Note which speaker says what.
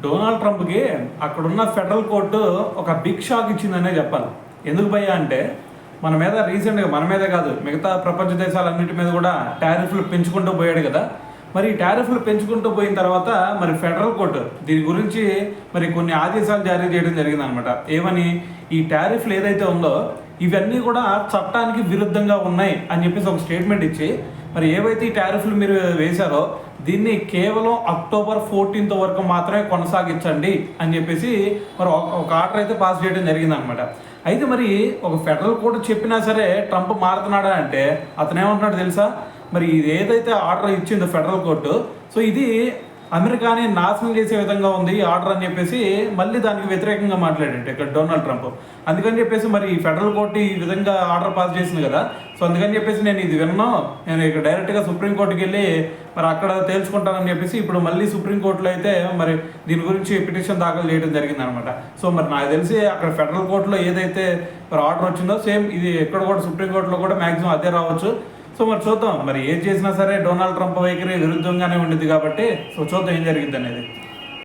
Speaker 1: Donald ట్రంప్కి అక్కడున్న federal court ఒక big shock ఇచ్చిందనే చెప్పాలి. ఎందుకు భయ్యా అంటే మన మీద రీసెంట్గా, మన మీదే కాదు మిగతా ప్రపంచ దేశాలన్నిటి మీద కూడా టారిఫ్లు పెంచుకుంటూ పోయాడు కదా. మరి ఈ టారిఫ్లు పెంచుకుంటూ పోయిన తర్వాత మరి ఫెడరల్ కోర్టు దీని గురించి మరి కొన్ని ఆదేశాలు జారీ చేయడం జరిగిందనమాట. ఏమని, ఈ టారిఫ్లు ఏదైతే ఉందో ఇవన్నీ కూడా చట్టానికి విరుద్ధంగా ఉన్నాయి అని చెప్పేసి ఒక స్టేట్మెంట్ ఇచ్చి, మరి ఏవైతే ఈ టారిఫ్లు మీరు వేశారో దీన్ని కేవలం అక్టోబర్ 14th వరకు మాత్రమే కొనసాగించండి అని చెప్పేసి మరి ఒక ఆర్డర్ అయితే పాస్ చేయడం జరిగిందనమాట. అయితే మరి ఒక ఫెడరల్ కోర్టు చెప్పినా సరే ట్రంప్ మారుతున్నాడా అంటే అతను ఏమంటున్నాడు తెలుసా? మరి ఇది ఏదైతే ఆర్డర్ ఇచ్చిందో ఫెడరల్ కోర్టు, సో ఇది అమెరికాని నాశనం చేసే విధంగా ఉంది ఈ ఆర్డర్ అని చెప్పేసి మళ్ళీ దానికి వ్యతిరేకంగా మాట్లాడాడు ఇక్కడ డొనాల్డ్ ట్రంప్. అందుకని చెప్పేసి మరి ఫెడరల్ కోర్టు ఈ విధంగా ఆర్డర్ పాస్ చేసింది కదా, సో అందుకని చెప్పేసి నేను ఇది విన్నాను, నేను ఇక్కడ డైరెక్ట్గా సుప్రీంకోర్టుకి వెళ్ళి మరి అక్కడ తేల్చుకుంటానని చెప్పేసి ఇప్పుడు మళ్ళీ సుప్రీంకోర్టులో అయితే మరి దీని గురించి పిటిషన్ దాఖలు చేయడం జరిగింది అనమాట. సో మరి నాకు తెలిసి అక్కడ ఫెడరల్ కోర్టులో ఏదైతే మరి ఆర్డర్ వచ్చిందో సేమ్ ఇది ఎక్కడ కూడా సుప్రీంకోర్టులో కూడా మ్యాక్సిమం అదే రావచ్చు. సో మరి చూద్దాం, మరి ఏం చేసినా సరే డొనాల్డ్ ట్రంప్ వైఖరి విరుద్ధంగానే ఉండింది కాబట్టి సో చూద్దాం ఏం జరిగింది అనేది.